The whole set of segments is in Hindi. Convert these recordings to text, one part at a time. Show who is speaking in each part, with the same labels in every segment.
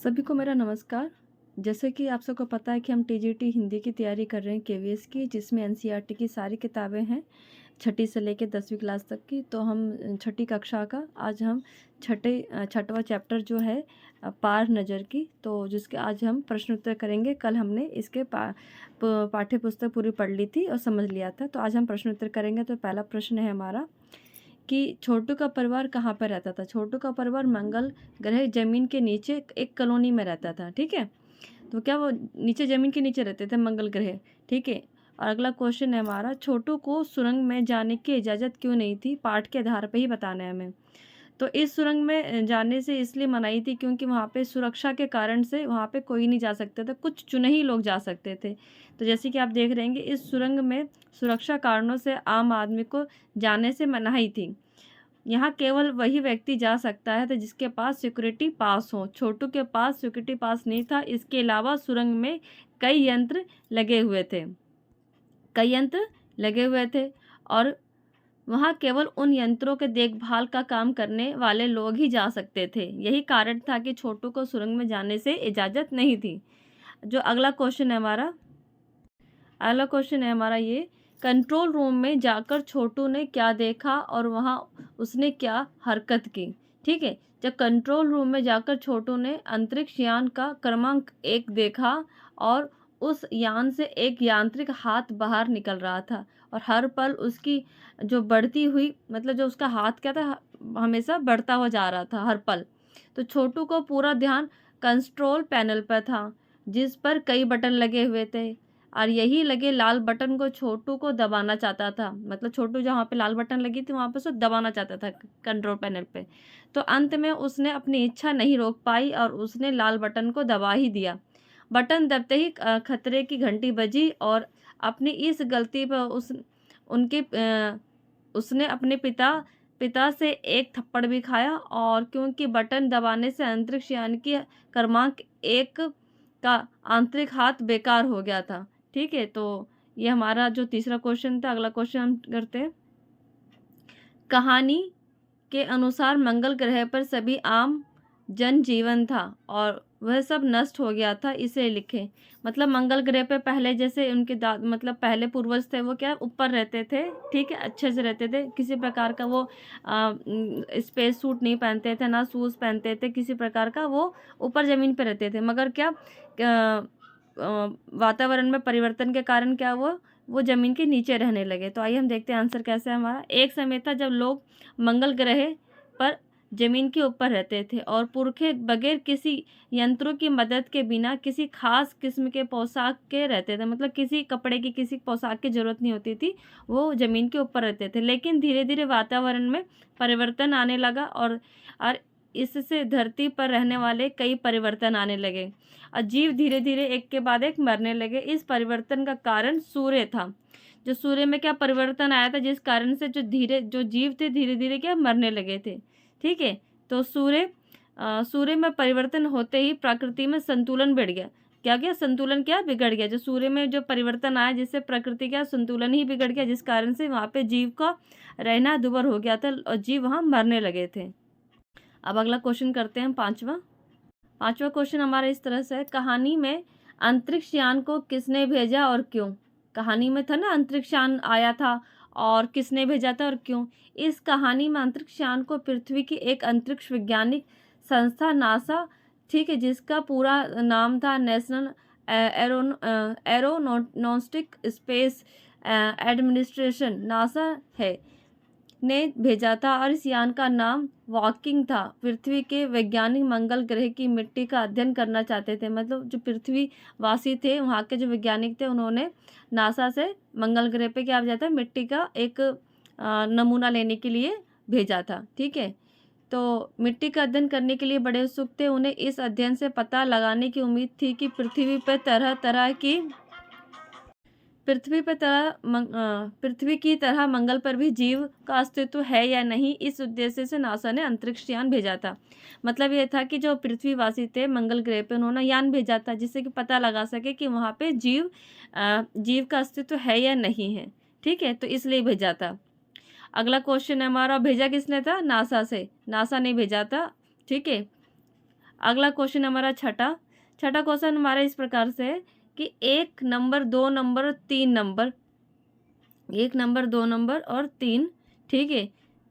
Speaker 1: सभी को मेरा नमस्कार। जैसे कि आप सबको पता है कि हम टीजीटी हिंदी की तैयारी कर रहे हैं केवीएस की, जिसमें एनसीईआरटी की सारी किताबें हैं, छठी से लेकर 10वीं क्लास तक की। तो हम छठी कक्षा का आज हम छठवां चैप्टर जो है पार नज़र की, तो जिसके आज हम प्रश्न उत्तर करेंगे। कल हमने इसके पाठ्य पुस्तक पूरी पढ़ ली थी और समझ लिया था, तो आज हम प्रश्न उत्तर करेंगे। तो पहला प्रश्न है हमारा कि छोटू का परिवार कहाँ पर रहता था। छोटू का परिवार मंगल ग्रह जमीन के नीचे एक कॉलोनी में रहता था। ठीक है, तो क्या वो नीचे जमीन के नीचे रहते थे मंगल ग्रह। ठीक है, और अगला क्वेश्चन है हमारा, छोटू को सुरंग में जाने की इजाज़त क्यों नहीं थी। पाठ के आधार पर ही बताना है हमें। तो इस सुरंग में जाने से इसलिए मनाही थी क्योंकि वहाँ पे सुरक्षा के कारण से वहाँ पे कोई नहीं जा सकता था, कुछ चुने ही लोग जा सकते थे। तो जैसे कि आप देख रहे हैं, इस सुरंग में सुरक्षा कारणों से आम आदमी को जाने से मनाही थी। यहाँ केवल वही व्यक्ति जा सकता है तो जिसके पास सिक्योरिटी पास हो। छोटू के पास सिक्योरिटी पास नहीं था। इसके अलावा सुरंग में कई यंत्र लगे हुए थे और वहाँ केवल उन यंत्रों के देखभाल का काम करने वाले लोग ही जा सकते थे। यही कारण था कि छोटू को सुरंग में जाने से इजाज़त नहीं थी। जो अगला क्वेश्चन है हमारा ये, कंट्रोल रूम में जाकर छोटू ने क्या देखा और वहाँ उसने क्या हरकत की। ठीक है, जब कंट्रोल रूम में जाकर छोटू ने अंतरिक्ष यान का क्रमांक 1 देखा और उस यान से एक यांत्रिक हाथ बाहर निकल रहा था और हर पल उसकी जो बढ़ती हुई मतलब जो उसका हाथ क्या था, हमेशा बढ़ता हुआ जा रहा था हर पल। तो छोटू को पूरा ध्यान कंट्रोल पैनल पर था, जिस पर कई बटन लगे हुए थे और यही लगे लाल बटन को छोटू को दबाना चाहता था। मतलब छोटू जहाँ पे लाल बटन लगी थी वहाँ पे उसे दबाना चाहता था कंट्रोल पैनल पे। तो अंत में उसने अपनी इच्छा नहीं रोक पाई और उसने लाल बटन को दबा ही दिया। बटन दबते ही खतरे की घंटी बजी और अपनी इस गलती पर उसने अपने पिता से एक थप्पड़ भी खाया। और क्योंकि बटन दबाने से अंतरिक्ष यान की क्रमांक 1 का आंतरिक हाथ बेकार हो गया था। ठीक है, तो ये हमारा जो तीसरा क्वेश्चन था। अगला क्वेश्चन हम करते हैं। कहानी के अनुसार मंगल ग्रह पर सभी आम जनजीवन था और वह सब नष्ट हो गया था, इसे लिखें। मतलब मंगल ग्रह पे पहले जैसे उनके मतलब पहले पूर्वज थे वो क्या ऊपर रहते थे। ठीक है, अच्छे से रहते थे, किसी प्रकार का वो स्पेस सूट नहीं पहनते थे, ना शूज़ पहनते थे, किसी प्रकार का वो ऊपर ज़मीन पे रहते थे। मगर क्या वातावरण में परिवर्तन के कारण क्या वो ज़मीन के नीचे रहने लगे। तो आइए हम देखते हैं आंसर कैसा है हमारा। एक समय था जब लोग मंगल ग्रह पर ज़मीन के ऊपर रहते थे और पुरखे बगैर किसी यंत्रों की मदद के बिना किसी खास किस्म के पोशाक के रहते थे। मतलब किसी कपड़े की, किसी पोशाक की ज़रूरत नहीं होती थी, वो ज़मीन के ऊपर रहते थे। लेकिन धीरे धीरे वातावरण में परिवर्तन आने लगा और इससे धरती पर रहने वाले कई परिवर्तन आने लगे और जीव धीरे धीरे एक के बाद एक मरने लगे। इस परिवर्तन का कारण सूर्य था। जो सूर्य में क्या परिवर्तन आया था, जिस कारण से जो जीव थे धीरे धीरे क्या मरने लगे थे। ठीक है, तो सूर्य में परिवर्तन होते ही प्रकृति में संतुलन बिगड़ गया। क्या संतुलन क्या बिगड़ गया। जो सूर्य में जो परिवर्तन आया जिससे प्रकृति का संतुलन ही बिगड़ गया, जिस कारण से वहाँ पे जीव का रहना दुभर हो गया था और जीव वहाँ मरने लगे थे। अब अगला क्वेश्चन करते हैं हम पांचवा क्वेश्चन हमारा इस तरह से है। कहानी में अंतरिक्ष यान को किसने भेजा और क्यों। कहानी में था ना अंतरिक्ष यान आया था और किसने भेजा था और क्यों। इस कहानी में अंतरिक्ष यान को पृथ्वी की एक अंतरिक्ष वैज्ञानिक संस्था नासा, ठीक है, जिसका पूरा नाम था नेशनल एरोनॉस्टिक स्पेस एडमिनिस्ट्रेशन, नासा है, ने भेजा था और इस यान का नाम वॉकिंग था। पृथ्वी के वैज्ञानिक मंगल ग्रह की मिट्टी का अध्ययन करना चाहते थे। मतलब जो पृथ्वी वासी थे, वहाँ के जो वैज्ञानिक थे, उन्होंने नासा से मंगल ग्रह पे क्या भेजा था, मिट्टी का एक नमूना लेने के लिए भेजा था। ठीक है, तो मिट्टी का अध्ययन करने के लिए बड़े उत्सुक थे। उन्हें इस अध्ययन से पता लगाने की उम्मीद थी कि पृथ्वी की तरह मंगल पर भी जीव का अस्तित्व है या नहीं। इस उद्देश्य से नासा ने अंतरिक्ष यान भेजा था। मतलब ये था कि जो पृथ्वीवासी थे मंगल ग्रह पे, उन्होंने यान भेजा था जिससे कि पता लगा सके कि वहाँ पे जीव का अस्तित्व है या नहीं है। ठीक है, तो इसलिए भेजा था। अगला क्वेश्चन है हमारा, भेजा किसने था, नासा से, नासा ने भेजा था। ठीक है, अगला क्वेश्चन हमारा छठा क्वेश्चन हमारा इस प्रकार से है कि 1 नंबर, 2 नंबर और 3 नंबर, 1 नंबर, 2 नंबर और 3, ठीक है,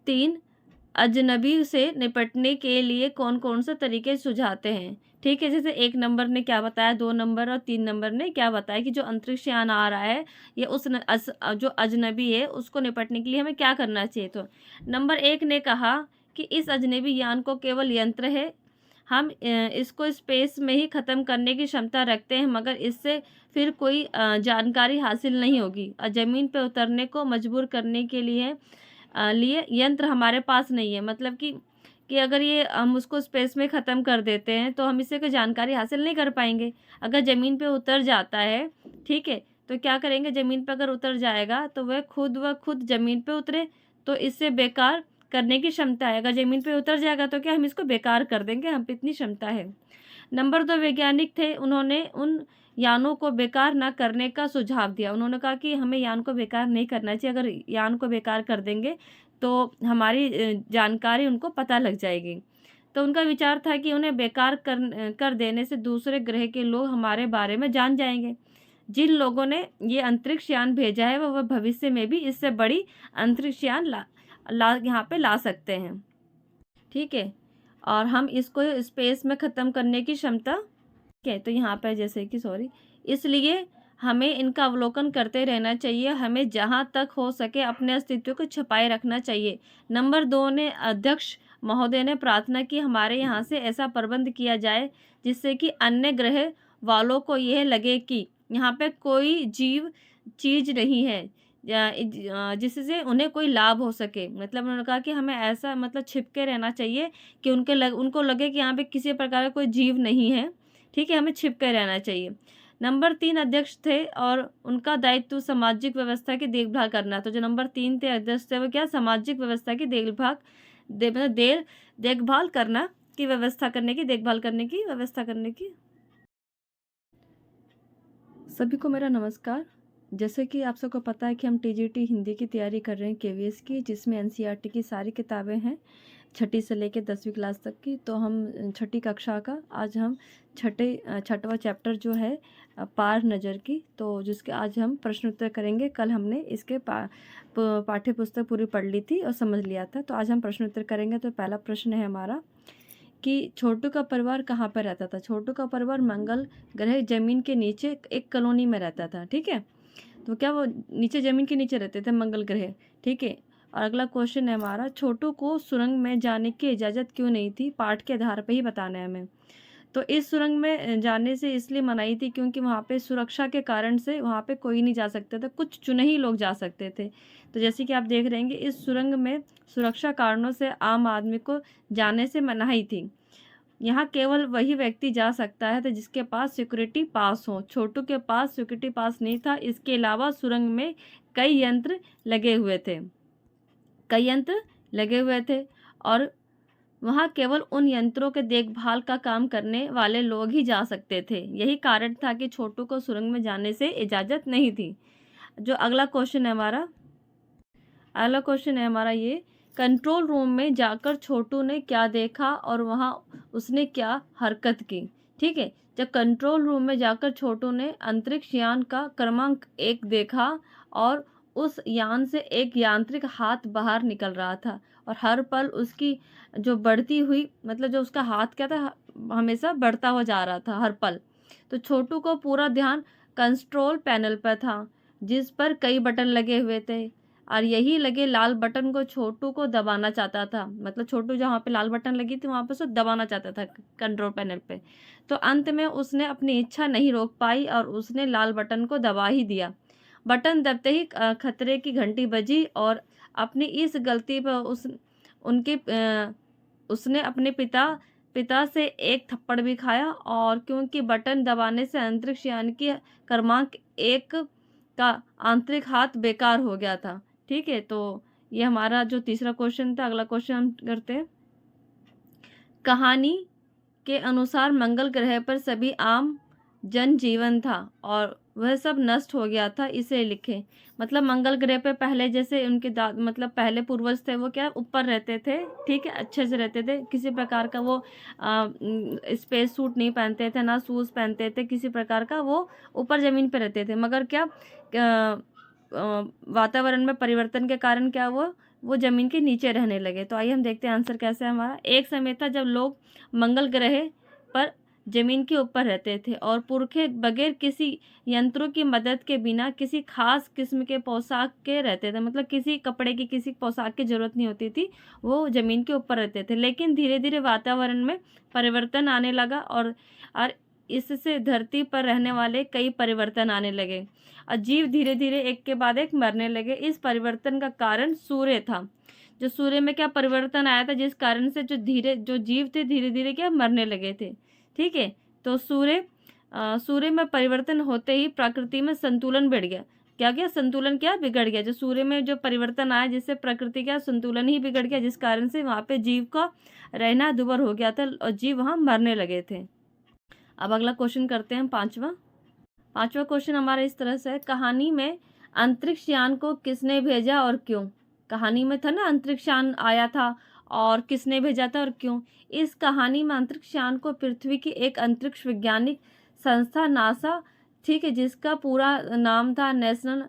Speaker 1: 3 अजनबी से निपटने के लिए कौन कौन से तरीके सुझाते हैं। ठीक है, जैसे 1 नंबर ने क्या बताया, 2 नंबर और 3 नंबर ने क्या बताया कि जो अंतरिक्ष यान आ रहा है ये जो अजनबी है उसको निपटने के लिए हमें क्या करना चाहिए। तो नंबर 1 ने कहा कि इस अजनबी यान को केवल यंत्र है, हम इसको स्पेस में ही ख़त्म करने की क्षमता रखते हैं, मगर इससे फिर कोई जानकारी हासिल नहीं होगी और ज़मीन पे उतरने को मजबूर करने के लिए यंत्र हमारे पास नहीं है। मतलब कि अगर ये हम उसको स्पेस में ख़त्म कर देते हैं तो हम इससे कोई जानकारी हासिल नहीं कर पाएंगे। अगर ज़मीन पे उतर जाता है, ठीक है, तो क्या करेंगे, ज़मीन पे अगर उतर जाएगा तो वह खुद ज़मीन पे उतरे तो इससे बेकार करने की क्षमता है। अगर ज़मीन पे उतर जाएगा तो क्या हम इसको बेकार कर देंगे, हम पे इतनी क्षमता है। नंबर 2 वैज्ञानिक थे, उन्होंने उन यानों को बेकार ना करने का सुझाव दिया। उन्होंने कहा कि हमें यान को बेकार नहीं करना चाहिए, अगर यान को बेकार कर देंगे तो हमारी जानकारी उनको पता लग जाएगी। तो उनका विचार था कि उन्हें बेकार कर देने से दूसरे ग्रह के लोग हमारे बारे में जान जाएंगे। जिन लोगों ने ये अंतरिक्ष यान भेजा है वह भविष्य में भी इससे बड़ी अंतरिक्ष यान यहाँ पे ला सकते हैं। ठीक है, और हम इसको स्पेस में ख़त्म करने की क्षमता, ठीक है, तो यहाँ पे जैसे कि इसलिए हमें इनका अवलोकन करते रहना चाहिए, हमें जहाँ तक हो सके अपने अस्तित्व को छुपाए रखना चाहिए। नंबर 2 ने अध्यक्ष महोदय ने प्रार्थना की हमारे यहाँ से ऐसा प्रबंध किया जाए जिससे कि अन्य ग्रह वालों को यह लगे कि यहाँ पे कोई जीव चीज़ नहीं है जिससे उन्हें कोई लाभ हो सके। मतलब उन्होंने कहा कि हमें ऐसा मतलब छिप के रहना चाहिए कि उनको लगे कि यहाँ पे किसी प्रकार का कोई जीव नहीं है। ठीक है, हमें छिप के रहना चाहिए। नंबर 3 अध्यक्ष थे और उनका दायित्व सामाजिक व्यवस्था की देखभाल करना। तो जो नंबर 3 थे अध्यक्ष थे वो क्या, सामाजिक व्यवस्था की देखभाल करना की व्यवस्था करने की, देखभाल करने की व्यवस्था करने की। सभी को मेरा नमस्कार। जैसे कि आप सबको पता है कि हम टीजीटी हिंदी की तैयारी कर रहे हैं केवीएस की, जिसमें एनसीईआरटी की सारी किताबें हैं 6ठी से लेकर 10वीं क्लास तक की। तो हम 6ठी कक्षा का आज हम छठवां चैप्टर जो है पार नज़र की, तो जिसके आज हम प्रश्न उत्तर करेंगे। कल हमने इसके पाठ्य पुस्तक पूरी पढ़ ली थी और समझ लिया था, तो आज हम प्रश्न उत्तर करेंगे। तो पहला प्रश्न है हमारा कि छोटू का परिवार कहाँ पर रहता था। छोटू का परिवार मंगल ग्रह ज़मीन के नीचे एक कॉलोनी में रहता था। ठीक है, तो क्या वो नीचे ज़मीन के नीचे रहते थे मंगल ग्रह। ठीक है, और अगला क्वेश्चन है हमारा, छोटू को सुरंग में जाने की इजाज़त क्यों नहीं थी। पाठ के आधार पर ही बताना है हमें। तो इस सुरंग में जाने से इसलिए मनाही थी क्योंकि वहाँ पे सुरक्षा के कारण से वहाँ पे कोई नहीं जा सकता था, कुछ चुने ही लोग जा सकते थे। तो जैसे कि आप देख रहे हैं इस सुरंग में सुरक्षा कारणों से आम आदमी को जाने से मनाही थी। यहाँ केवल वही व्यक्ति जा सकता है तो जिसके पास सिक्योरिटी पास हो। छोटू के पास सिक्योरिटी पास नहीं था। इसके अलावा सुरंग में कई यंत्र लगे हुए थे और वहाँ केवल उन यंत्रों के देखभाल का काम करने वाले लोग ही जा सकते थे। यही कारण था कि छोटू को सुरंग में जाने से इजाज़त नहीं थी। जो अगला क्वेश्चन है हमारा ये, कंट्रोल रूम में जाकर छोटू ने क्या देखा और वहाँ उसने क्या हरकत की। ठीक है, जब कंट्रोल रूम में जाकर छोटू ने अंतरिक्ष यान का क्रमांक 1 देखा और उस यान से एक यांत्रिक हाथ बाहर निकल रहा था और हर पल उसकी जो बढ़ती हुई मतलब जो उसका हाथ क्या था, हमेशा बढ़ता हुआ जा रहा था हर पल। तो छोटू को पूरा ध्यान कंट्रोल पैनल पर था जिस पर कई बटन लगे हुए थे और यही लगे लाल बटन को छोटू को दबाना चाहता था। मतलब छोटू जहाँ पे लाल बटन लगी थी वहाँ पे उसको दबाना चाहता था कंट्रोल पैनल पे। तो अंत में उसने अपनी इच्छा नहीं रोक पाई और उसने लाल बटन को दबा ही दिया। बटन दबते ही खतरे की घंटी बजी और अपनी इस गलती पर उसने अपने पिता से एक थप्पड़ भी खाया और क्योंकि बटन दबाने से अंतरिक्ष यान की क्रमांक 1 का आंतरिक हाथ बेकार हो गया था। ठीक है, तो ये हमारा जो तीसरा क्वेश्चन था। अगला क्वेश्चन हम करते हैं। कहानी के अनुसार मंगल ग्रह पर सभी आम जनजीवन था और वह सब नष्ट हो गया था, इसे लिखें। मतलब मंगल ग्रह पे पहले जैसे उनके मतलब पहले पूर्वज थे, वो क्या ऊपर रहते थे, ठीक है, अच्छे से रहते थे, किसी प्रकार का वो स्पेस सूट नहीं पहनते थे, ना शूज़ पहनते थे, किसी प्रकार का वो ऊपर ज़मीन पे रहते थे। मगर क्या वातावरण में परिवर्तन के कारण क्या हुआ, वो ज़मीन के नीचे रहने लगे। तो आइए हम देखते हैं आंसर कैसा है हमारा। एक समय था जब लोग मंगल ग्रह पर ज़मीन के ऊपर रहते थे और पुरखे बगैर किसी यंत्रों की मदद के बिना किसी खास किस्म के पोशाक के रहते थे। मतलब किसी कपड़े की, किसी पोशाक की ज़रूरत नहीं होती थी, वो ज़मीन के ऊपर रहते थे। लेकिन धीरे धीरे वातावरण में परिवर्तन आने लगा और इससे धरती पर रहने वाले कई परिवर्तन आने लगे और जीव धीरे धीरे एक के बाद एक मरने लगे। इस परिवर्तन का कारण सूर्य था। जो सूर्य में क्या परिवर्तन आया था, जिस कारण से जो जीव थे धीरे धीरे क्या मरने लगे थे, ठीक है। तो सूर्य में परिवर्तन होते ही प्रकृति में संतुलन बिगड़ गया। क्या गया, संतुलन क्या बिगड़ गया। जो सूर्य में जो परिवर्तन आया, जिससे प्रकृति का संतुलन ही बिगड़ गया, जिस कारण से वहाँ पे जीव का रहना दुभर हो गया था और जीव वहाँ मरने लगे थे। अब अगला क्वेश्चन करते हैं, पांचवा क्वेश्चन हमारा इस तरह से है, कहानी में अंतरिक्ष यान को किसने भेजा और क्यों। कहानी में था ना, अंतरिक्ष यान आया था और किसने भेजा था और क्यों। इस कहानी में अंतरिक्ष यान को पृथ्वी की एक अंतरिक्ष वैज्ञानिक संस्था नासा, ठीक है, जिसका पूरा नाम था नेशनल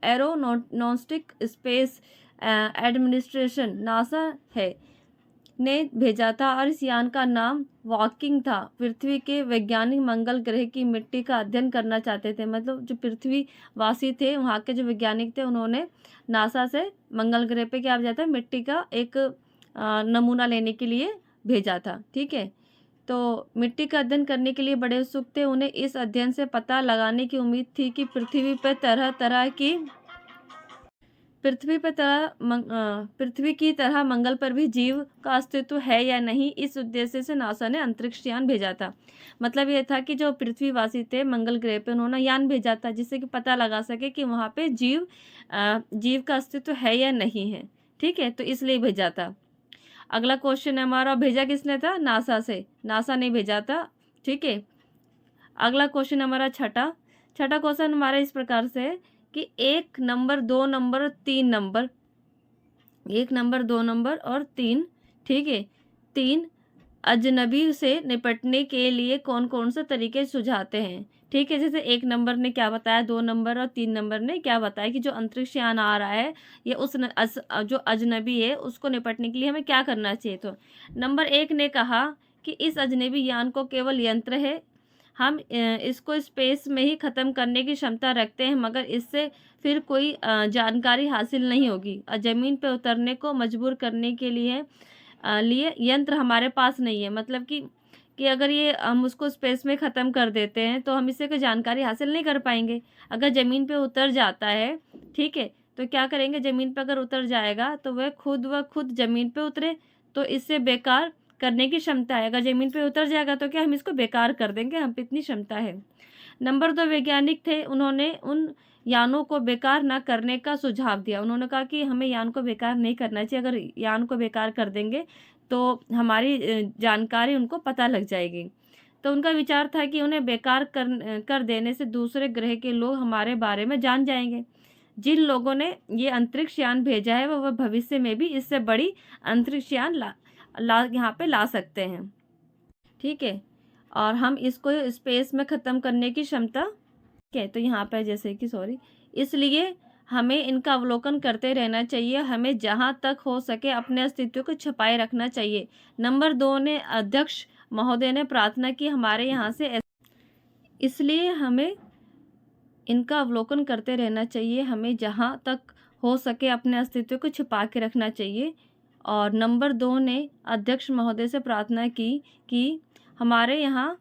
Speaker 1: एरोनॉस्टिक स्पेस एडमिनिस्ट्रेशन, नासा है, ने भेजा था। और इस यान का नाम वॉकिंग था। पृथ्वी के वैज्ञानिक मंगल ग्रह की मिट्टी का अध्ययन करना चाहते थे। मतलब जो पृथ्वी वासी थे, वहाँ के जो वैज्ञानिक थे, उन्होंने नासा से मंगल ग्रह पे क्या भेजा था, मिट्टी का एक नमूना लेने के लिए भेजा था, ठीक है। तो मिट्टी का अध्ययन करने के लिए बड़े उत्सुक थे। उन्हें इस अध्ययन से पता लगाने की उम्मीद थी कि पृथ्वी की तरह मंगल पर भी जीव का अस्तित्व है या नहीं। इस उद्देश्य से नासा ने अंतरिक्ष यान भेजा था। मतलब ये था कि जो पृथ्वीवासी थे, मंगल ग्रह पे उन्होंने यान भेजा था, जिससे कि पता लगा सके कि वहाँ पे जीव का अस्तित्व है या नहीं है, ठीक है। तो इसलिए भेजा था। अगला क्वेश्चन है हमारा, भेजा किसने था, नासा से, नासा ने भेजा था, ठीक है। अगला क्वेश्चन हमारा छठा क्वेश्चन हमारा इस प्रकार से है कि 1 number, 2 number, 3 number, 1 number, 2 number और 3, ठीक है, 3 अजनबी से निपटने के लिए कौन कौन से तरीके सुझाते हैं, ठीक है। जैसे 1 नंबर ने क्या बताया, 2 नंबर और 3 नंबर ने क्या बताया कि जो अंतरिक्ष यान आ रहा है, ये जो अजनबी है उसको निपटने के लिए हमें क्या करना चाहिए। तो नंबर 1 ने कहा कि इस अजनबी यान को केवल यंत्र है, हम इसको स्पेस में ही ख़त्म करने की क्षमता रखते हैं, मगर इससे फिर कोई जानकारी हासिल नहीं होगी और ज़मीन पर उतरने को मजबूर करने के लिए यंत्र हमारे पास नहीं है। मतलब कि अगर ये हम उसको स्पेस में ख़त्म कर देते हैं तो हम इससे कोई जानकारी हासिल नहीं कर पाएंगे। अगर ज़मीन पे उतर जाता है, ठीक है, तो क्या करेंगे, ज़मीन पे अगर उतर जाएगा तो वह खुद ज़मीन पे उतरे, तो इससे बेकार करने की क्षमता है। अगर ज़मीन पे उतर जाएगा तो क्या हम इसको बेकार कर देंगे, हम पे इतनी क्षमता है। नंबर 2 वैज्ञानिक थे, उन्होंने उन यानों को बेकार ना करने का सुझाव दिया। उन्होंने कहा कि हमें यान को बेकार नहीं करना चाहिए। अगर यान को बेकार कर देंगे तो हमारी जानकारी उनको पता लग जाएगी। तो उनका विचार था कि उन्हें बेकार कर देने से दूसरे ग्रह के लोग हमारे बारे में जान जाएंगे। जिन लोगों ने ये अंतरिक्ष यान भेजा है वह भविष्य में भी इससे बड़ी अंतरिक्ष यान यहाँ पे ला सकते हैं, ठीक है। और हम इसको स्पेस में ख़त्म करने की क्षमता, ठीक है। तो यहाँ पे जैसे कि इसलिए हमें इनका अवलोकन करते रहना चाहिए। हमें जहाँ तक हो सके अपने अस्तित्व को छुपाए रखना चाहिए। नंबर 2 ने अध्यक्ष महोदय ने प्रार्थना की हमारे यहाँ से, इसलिए हमें इनका अवलोकन करते रहना चाहिए। हमें जहाँ तक हो सके अपने अस्तित्व को छुपा के रखना चाहिए। और नंबर 2 ने अध्यक्ष महोदय से प्रार्थना की कि हमारे यहाँ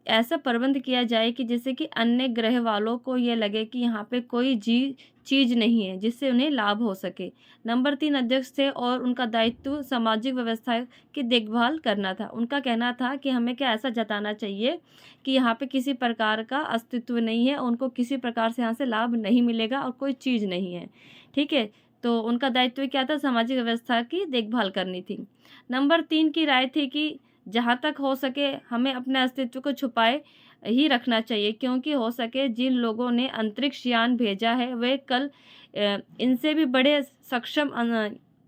Speaker 1: ऐसा प्रबंध किया जाए कि जिससे कि अन्य ग्रह वालों को ये लगे कि यहाँ पे कोई चीज़ नहीं है जिससे उन्हें लाभ हो सके। नंबर 3 अध्यक्ष थे और उनका दायित्व सामाजिक व्यवस्था की देखभाल करना था। उनका कहना था कि हमें क्या ऐसा जताना चाहिए कि यहाँ पे किसी प्रकार का अस्तित्व नहीं है, उनको किसी प्रकार से यहाँ से लाभ नहीं मिलेगा और कोई चीज़ नहीं है, ठीक है। तो उनका दायित्व क्या था, सामाजिक व्यवस्था की देखभाल करनी थी। नंबर 3 की राय थी कि जहाँ तक हो सके हमें अपने अस्तित्व को छुपाए ही रखना चाहिए, क्योंकि हो सके जिन लोगों ने अंतरिक्ष यान भेजा है वे कल इनसे भी बड़े सक्षम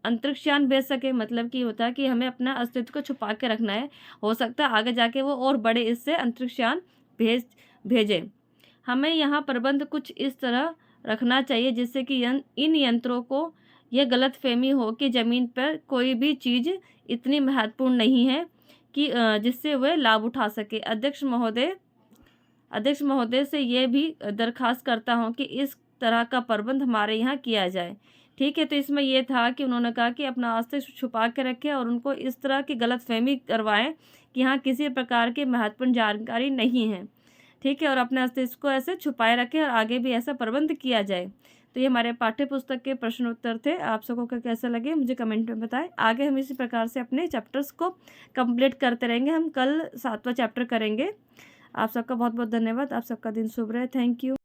Speaker 1: अंतरिक्ष यान भेज सके। मतलब कि होता है कि हमें अपना अस्तित्व को छुपा के रखना है, हो सकता है आगे जाके वो और बड़े इससे अंतरिक्ष यान भेजें। हमें यहाँ प्रबंध कुछ इस तरह रखना चाहिए जिससे कि इन यंत्रों को यह गलतफहमी हो कि ज़मीन पर कोई भी चीज़ इतनी महत्वपूर्ण नहीं है कि जिससे वे लाभ उठा सके। अध्यक्ष महोदय से ये भी दरख्वास्त करता हूँ कि इस तरह का प्रबंध हमारे यहाँ किया जाए। ठीक है, तो इसमें ये था कि उन्होंने कहा कि अपना अस्तित्व छुपा के रखें और उनको इस तरह की गलतफहमी करवाएं कि यहाँ किसी प्रकार की महत्वपूर्ण जानकारी नहीं है। ठीक है, और अपने अस्तित्व को ऐसे छुपाए रखें और आगे भी ऐसा प्रबंध किया जाए। तो ये हमारे पाठ्य पुस्तक के प्रश्न उत्तर थे। आप सबको कैसे लगे मुझे कमेंट में बताएं। आगे हम इसी प्रकार से अपने चैप्टर्स को कंप्लीट करते रहेंगे। हम कल 7वां चैप्टर करेंगे। आप सबका बहुत बहुत धन्यवाद। आप सबका दिन शुभ रहे। Thank you.